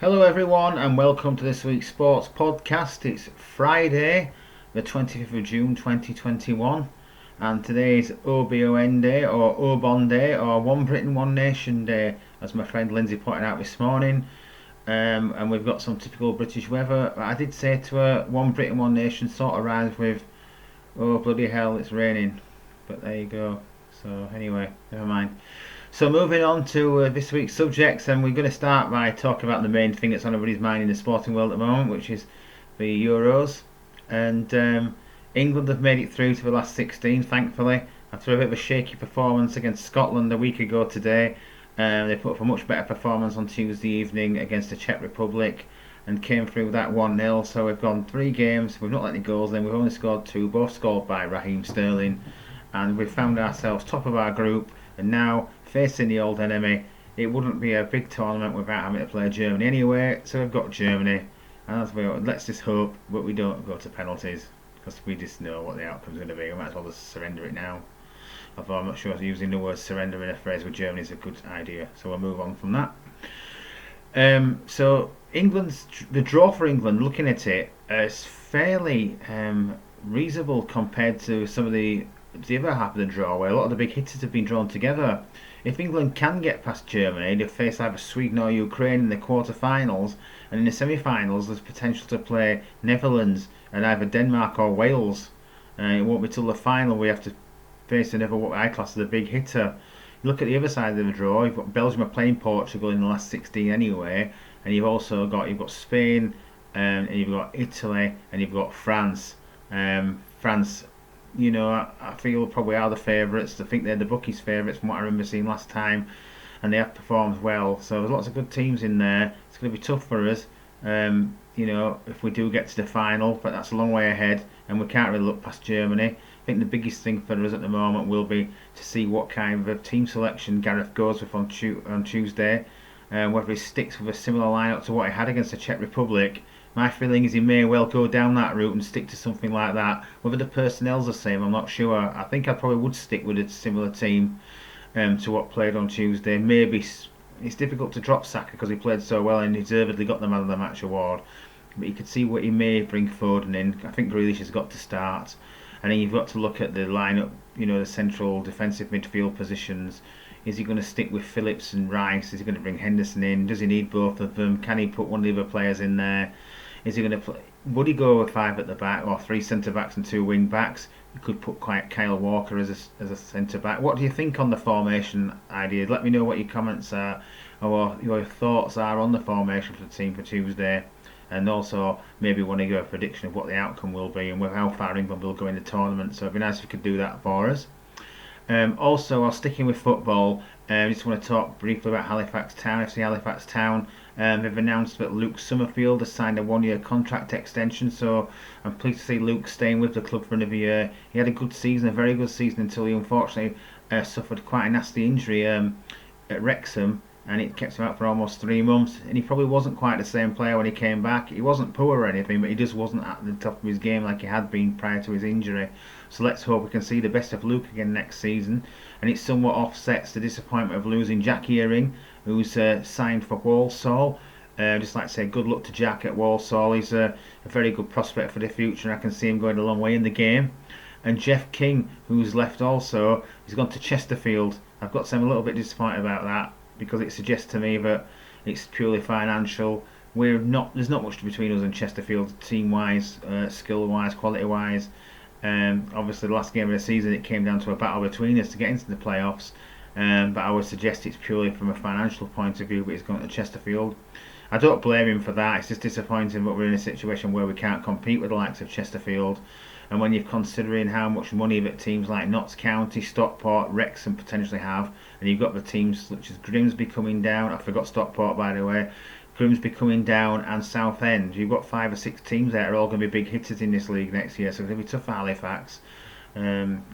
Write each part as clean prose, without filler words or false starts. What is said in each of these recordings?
Hello everyone and welcome to this week's sports podcast. It's Friday the 25th of June 2021 and today's OBON Day or OBON Day or One Britain One Nation Day, as my friend Lindsay pointed out this morning. And we've got some typical British weather. I did say to her One Britain One Nation sort of rhymes with oh bloody hell it's raining, but there you go. So anyway, never mind. So moving on to this week's subjects, and we're going to start by talking about the main thing that's on everybody's mind in the sporting world at the moment, which is the Euros. And England have made it through to the last 16, thankfully, after a bit of a shaky performance against Scotland a week ago today. They put up a much better performance on Tuesday evening against the Czech Republic and came through with that 1-0. So we've gone 3 games, we've not let any goals in, we've only scored 2, both scored by Raheem Sterling, and we've found ourselves top of our group. And now, facing the old enemy, it wouldn't be a big tournament without having to play Germany anyway, so we've got Germany, and as let's just hope that we don't go to penalties, because we just know what the outcome's going to be. We might as well just surrender it now. Although I'm not sure if using the word surrender in a phrase with Germany is a good idea, so we'll move on from that. So the draw for England, looking at it, is fairly reasonable compared to some of the other half of the draw, where a lot of the big hitters have been drawn together. If England can get past Germany, they'll face either Sweden or Ukraine in the quarter-finals, and in the semi-finals there's potential to play Netherlands and either Denmark or Wales. It won't be till the final we have to face another what I class as a big hitter. You look at the other side of the draw, you've got Belgium are playing Portugal in the last 16 anyway, and you've got Spain, and you've got Italy, and you've got France. France, I feel probably are the favourites. I think they're the bookies' favourites from what I remember seeing last time, and they have performed well. So there's lots of good teams in there. It's going to be tough for us, if we do get to the final, but that's a long way ahead, and we can't really look past Germany. I think the biggest thing for us at the moment will be to see what kind of team selection Gareth goes with on Tuesday, whether he sticks with a similar lineup to what he had against the Czech Republic. My feeling is he may well go down that route and stick to something like that. Whether the personnel's the same, I'm not sure. I think I probably would stick with a similar team to what played on Tuesday. Maybe it's difficult to drop Saka because he played so well and he deservedly got the Man of the Match award. But you could see what he may bring Foden in. I think Grealish has got to start. And then you've got to look at the lineup, the central defensive midfield positions. Is he going to stick with Phillips and Rice? Is he going to bring Henderson in? Does he need both of them? Can he put one of the other players in there? Is he going to play? Would he go with 5 at the back or 3 centre backs and 2 wing backs? You could put Kyle Walker as a centre back. What do you think on the formation idea? Let me know what your comments are or your thoughts are on the formation for the team for Tuesday, and also maybe want to give a prediction of what the outcome will be and with how far England will go in the tournament. So it'd be nice if you could do that for us. Also, while sticking with football, I just want to talk briefly about Halifax Town. FC Halifax Town, they've announced that Luke Summerfield has signed a 1-year contract extension, so I'm pleased to see Luke staying with the club for another year. He had a good season, a very good season, until he unfortunately suffered quite a nasty injury at Wrexham, and it kept him out for almost 3 months, and he probably wasn't quite the same player when he came back. He wasn't poor or anything, but he just wasn't at the top of his game like he had been prior to his injury. So let's hope we can see the best of Luke again next season, and it somewhat offsets the disappointment of losing Jack Earing, who's signed for Walsall. Just like to say good luck to Jack at Walsall. He's a very good prospect for the future, and I can see him going a long way in the game. And Jeff King, who's left also, he's gone to Chesterfield. I've got to say I'm a little bit disappointed about that, because it suggests to me that it's purely financial. There's not much between us and Chesterfield, team-wise, skill-wise, quality-wise. Obviously, the last game of the season, it came down to a battle between us to get into the playoffs. But I would suggest it's purely from a financial point of view, but he's going to Chesterfield. I don't blame him for that. It's just disappointing that we're in a situation where we can't compete with the likes of Chesterfield. And when you're considering how much money that teams like Notts County, Stockport, Wrexham potentially have, and you've got the teams such as Grimsby coming down, I forgot Stockport by the way, Grimsby coming down, and Southend, you've got 5 or 6 teams that are all going to be big hitters in this league next year, so it's going to be tough for Halifax.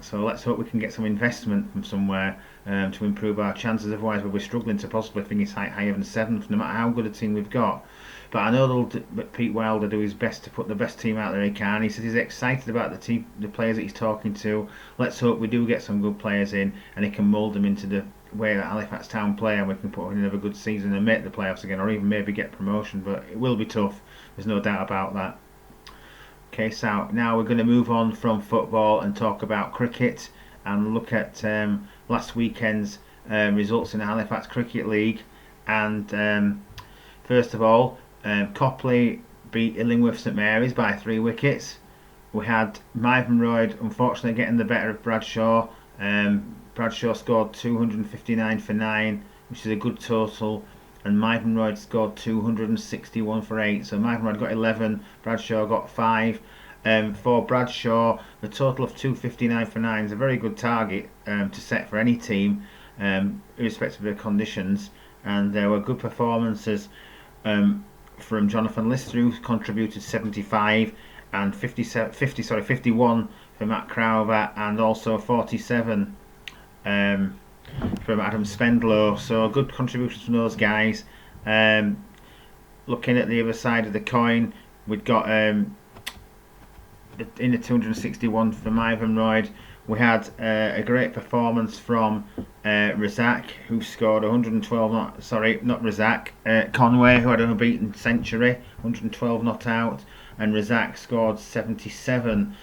So let's hope we can get some investment from somewhere to improve our chances, otherwise we'll be struggling to possibly finish higher than 7th, no matter how good a team we've got. But I know that Pete Wilder will do his best to put the best team out there he can. He says he's excited about the players that he's talking to. Let's hope we do get some good players in, and he can mould them into way that Halifax Town play, and we can put in another good season and make the playoffs again, or even maybe get promotion. But it will be tough. There's no doubt about that. Okay, so now we're going to move on from football and talk about cricket and look at last weekend's results in the Halifax Cricket League. And first of all, Copley beat Illingworth St Mary's by 3 wickets. We had Myvenroyd unfortunately getting the better of Bradshaw. Bradshaw scored 259 for 9, which is a good total, and Myvenroyd scored 261 for 8. So Myvenroyd got 11, Bradshaw got 5. For Bradshaw, the total of 259 for 9 is a very good target to set for any team, irrespective of the conditions. And there were good performances from Jonathan Lister, who contributed 75, and 51 for Matt Crowther, and also 47 from Adam Spendlow. So good contributions from those guys. Looking at the other side of the coin, we've got in the 261 for Myvenroyd, we had a great performance from Razak, who scored 112 Conway, who had an unbeaten century, 112 not out, and Razak scored 77.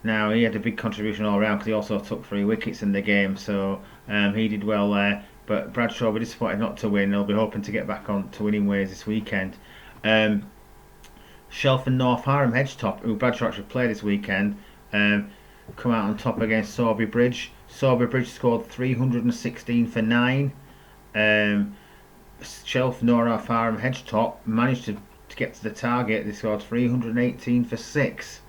Now, he had a big contribution all round because he also took 3 wickets in the game, so he did well there. But Bradshaw will be disappointed not to win. They'll be hoping to get back on to winning ways this weekend. Shelford North Harham Hedgetop, who Bradshaw actually played this weekend, come out on top against Sawby Bridge. Sawby Bridge scored 316 for 9. Shelford North Harham Hedgetop managed to get to the target. They scored 318 for 6.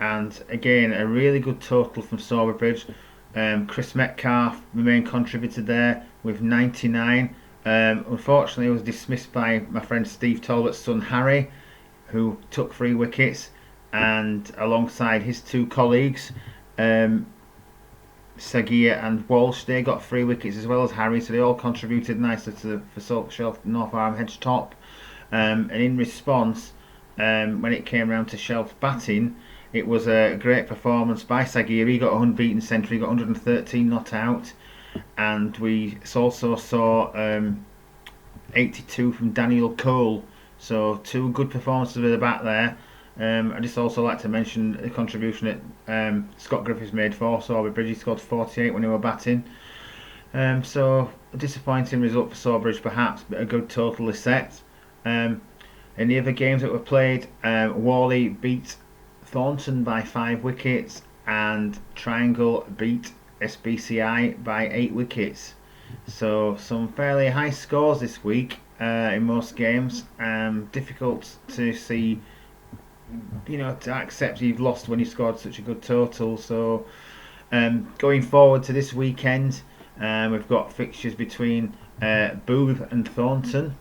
And again, a really good total from Sawby Bridge. Chris Metcalf, the main contributor there, with 99. Unfortunately, he was dismissed by my friend Steve Talbot's son Harry, who took 3 wickets, and alongside his 2 colleagues, Sagir and Walsh, they got 3 wickets as well as Harry, so they all contributed nicely to for Shelford North Harham Hedgetop. And in response, when it came round to Shelf batting, it was a great performance by Sagir. He got a unbeaten century, got 113 not out, and we also saw 82 from Daniel Cole. So 2 good performances with the bat there. I just also like to mention the contribution that Scott Griffiths made for Sawby Bridge. He scored 48 when they were batting. So a disappointing result for Sawbridge perhaps, but a good total is set. In the other games that were played, Worley beat Thornton by 5 wickets, and Triangle beat SBCI by 8 wickets. So some fairly high scores this week in most games. Difficult to see, to accept you've lost when you scored such a good total. So going forward to this weekend, we've got fixtures between Booth and Thornton,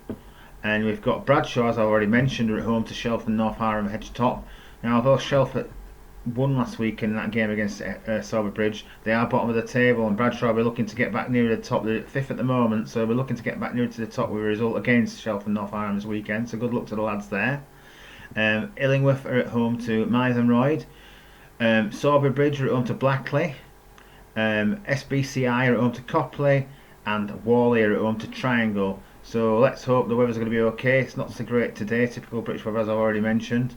and we've got Bradshaw, as I already mentioned, are at home to Shelford North Harham Hedgetop. Now, although Shelford won last week in that game against Sawby Bridge, they are bottom of the table, and Bradshaw will be looking to get back nearer the top. They're 5th at the moment, so we're looking to get back nearer to the top with a result against Shelford North Harham this weekend. So good luck to the lads there. Illingworth are at home to Myvenroyd. Sawby Bridge are at home to Blackley. SBCI are at home to Copley, and Worley are at home to Triangle. So let's hope the weather's going to be okay. It's not so great today, typical British weather as I've already mentioned.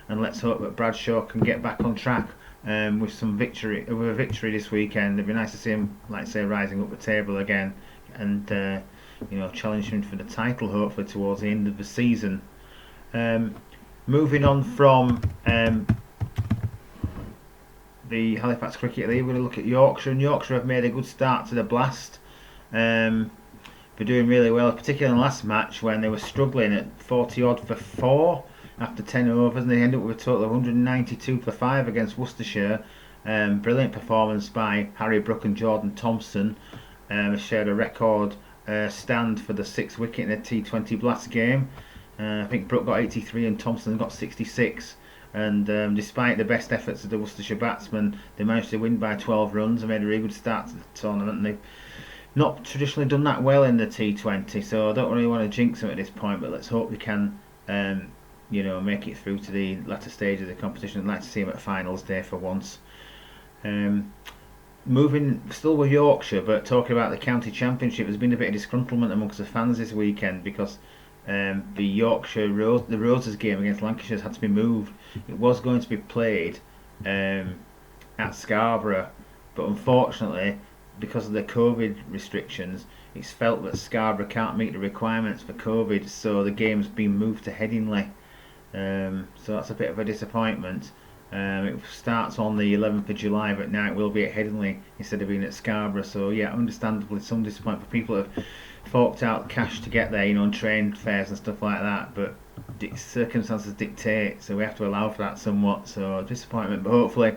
And let's hope that Bradshaw can get back on track with a victory this weekend. It'd be nice to see him, like I say, rising up the table again, and challenging for the title hopefully towards the end of the season. Moving on from the Halifax Cricket League, we're going to look at Yorkshire. And Yorkshire have made a good start to the Blast. They're doing really well, particularly in the last match when they were struggling at 40 odd for 4 after 10 overs, and they ended up with a total of 192 for 5 against Worcestershire. Brilliant performance by Harry Brook and Jordan Thompson. Shared a record stand for the 6th wicket in a T20 Blast game. I think Brook got 83 and Thompson got 66. And despite the best efforts of the Worcestershire batsmen, they managed to win by 12 runs and made a really good start to the tournament. And they've not traditionally done that well in the T20, so I don't really want to jinx them at this point, but let's hope they can make it through to the latter stage of the competition. I'd like to see them at finals day for once. moving still with Yorkshire, but talking about the county championship, there's been a bit of disgruntlement amongst the fans this weekend because the the Roses game against Lancashire has had to be moved. It was going to be played um, at Scarborough, but unfortunately, because of the COVID restrictions, it's felt that Scarborough can't meet the requirements for COVID, so the game's been moved to Headingley. So that's a bit of a disappointment. It starts on the 11th of July, but now it will be at Headingley instead of being at Scarborough. So yeah, understandably some disappointment for people that have forked out cash to get there, on train fares and stuff like that. But circumstances dictate, so we have to allow for that somewhat. So disappointment, but hopefully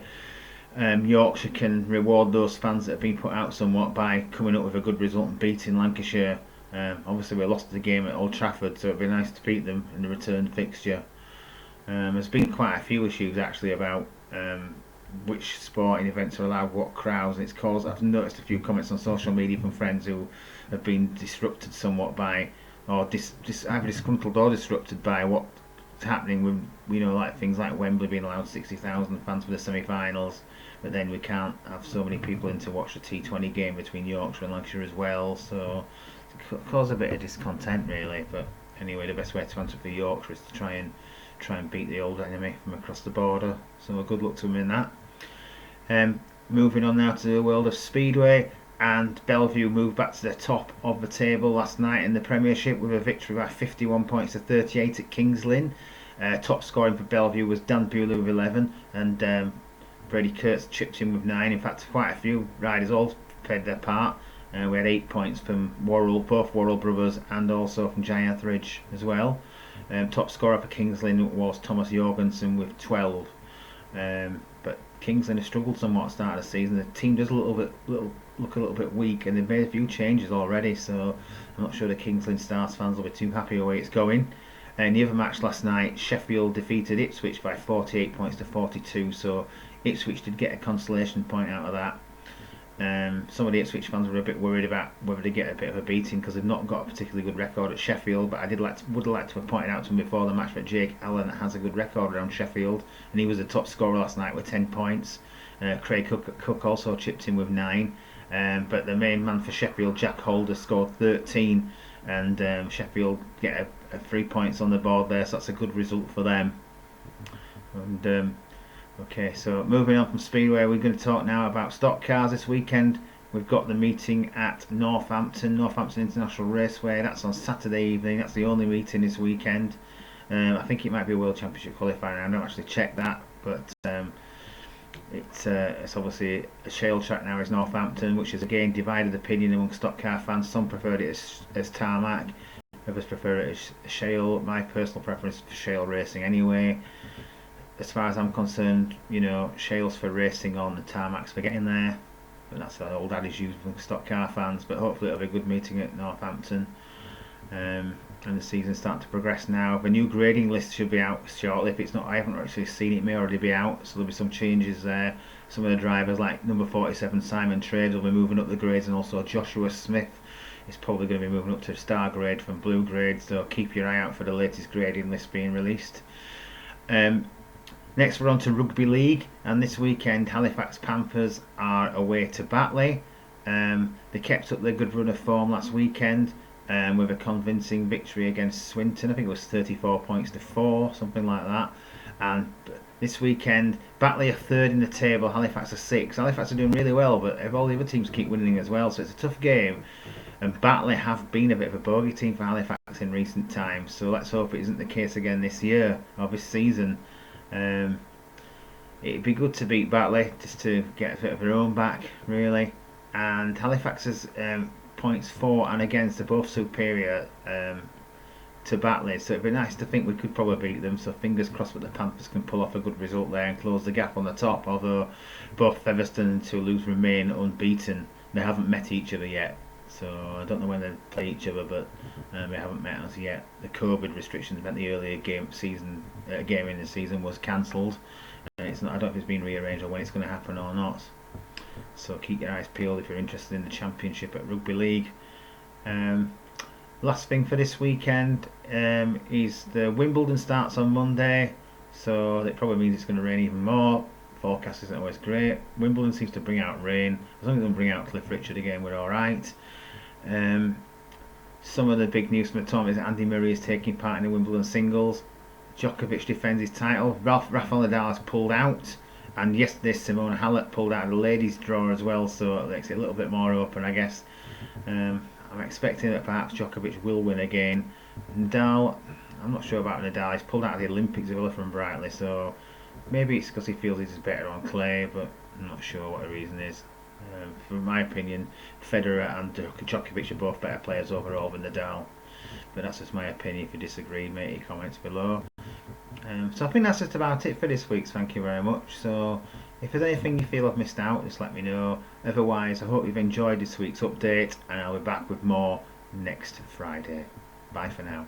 Yorkshire can reward those fans that have been put out somewhat by coming up with a good result and beating Lancashire. Obviously, we lost the game at Old Trafford, so it'd be nice to beat them in the return fixture. There's been quite a few issues actually about which sporting events are allowed what crowds, and it's caused. I've noticed a few comments on social media from friends who have been disrupted somewhat by, or either disgruntled or disrupted by what's happening with, like things like Wembley being allowed 60,000 fans for the semi-finals, but then we can't have so many people in to watch the T20 game between Yorkshire and Lancashire as well. So it caused a bit of discontent really. But anyway, the best way to answer for Yorkshire is to try and beat the old enemy from across the border. So good luck to them in that. Moving on now to the world of speedway, and Bellevue moved back to the top of the table last night in the Premiership with a victory by 51 points to 38 at Kings Lynn. Top scoring for Bellevue was Dan Buehler with 11, and Brady Kurtz chipped in with 9. In fact, quite a few riders all played their part. We had 8 points from both Worrell brothers, and also from Jay Etheridge as well. Top scorer for Kings Lynn was Thomas Jorgensen with 12. But Kings Lynn has struggled somewhat at the start of the season. The team does look a little bit weak, and they've made a few changes already. So I'm not sure the Kings Lynn Stars fans will be too happy with the way it's going. And the other match last night, Sheffield defeated Ipswich by 48 points to 42. So Ipswich did get a consolation point out of that. Some of the Ipswich fans were a bit worried about whether they get a bit of a beating because they've not got a particularly good record at Sheffield. But I would have liked to have pointed out to them before the match that Jake Allen has a good record around Sheffield, and he was the top scorer last night with 10 points. Craig Cook also chipped in with 9. But the main man for Sheffield, Jack Holder, scored 13, and Sheffield get a 3 points on the board there, so that's a good result for them. And okay, so moving on from Speedway, we're going to talk now about stock cars this weekend. We've got the meeting at Northampton International Raceway. That's on Saturday evening. That's the only meeting this weekend. I think it might be a World Championship qualifier. I don't actually check that, but it's obviously a shale track now, is Northampton, which has again divided opinion among stock car fans. Some preferred it as tarmac, others prefer it as shale. My personal preference is for shale racing anyway. As far as I'm concerned, shale's for racing on, the tarmac's for getting there. But that's an old adage used from stock car fans. But hopefully it'll be a good meeting at Northampton. And the season's starting to progress now. The new grading list should be out shortly. If it's not, I haven't actually seen it. It may already be out. So there'll be some changes there. Some of the drivers, like number 47 Simon Trades, will be moving up the grades, and also Joshua Smith is probably going to be moving up to star grade from blue grade. So keep your eye out for the latest grading list being released. Next we're on to Rugby League, and this weekend Halifax Panthers are away to Batley. They kept up their good run of form last weekend with a convincing victory against Swinton. I think it was 34 points to 4, something like that. And this weekend Batley are third in the table, Halifax are 6. Halifax are doing really well, but all the other teams keep winning as well, so it's a tough game. And Batley have been a bit of a bogey team for Halifax in recent times, so let's hope it isn't the case again this year or this season. It'd be good to beat Batley just to get a bit of their own back, really. And Halifax's points for and against are both superior to Batley, so it'd be nice to think we could probably beat them. So fingers crossed that the Panthers can pull off a good result there and close the gap on the top. Although both Featherstone and Toulouse remain unbeaten, they haven't met each other yet. So I don't know when they play each other, but they haven't met as yet. The COVID restrictions meant the earlier game in the season was cancelled. It's not. I don't know if it's been rearranged or when it's going to happen or not. So keep your eyes peeled if you're interested in the Championship at Rugby League. Last thing for this weekend is the Wimbledon starts on Monday, so that probably means it's going to rain even more forecast isn't always great. Wimbledon seems to bring out rain. As long as they don't bring out Cliff Richard again, we're alright. Some of the big news from the tournament is Andy Murray is taking part in the Wimbledon singles. Djokovic defends his title. Rafael Nadal has pulled out. And yesterday Simona Halep pulled out of the ladies' draw as well, so it makes it a little bit more open, I guess. I'm expecting that perhaps Djokovic will win again. Nadal, I'm not sure about Nadal. He's pulled out of the Olympics as well from Brightly, so maybe it's because he feels he's better on clay, but I'm not sure what the reason is. For my opinion, Federer and Djokovic are both better players overall than Nadal. But that's just my opinion. If you disagree, make your comments below. So I think that's just about it for this week. Thank you very much. So if there's anything you feel I've missed out, just let me know. Otherwise, I hope you've enjoyed this week's update, and I'll be back with more next Friday. Bye for now.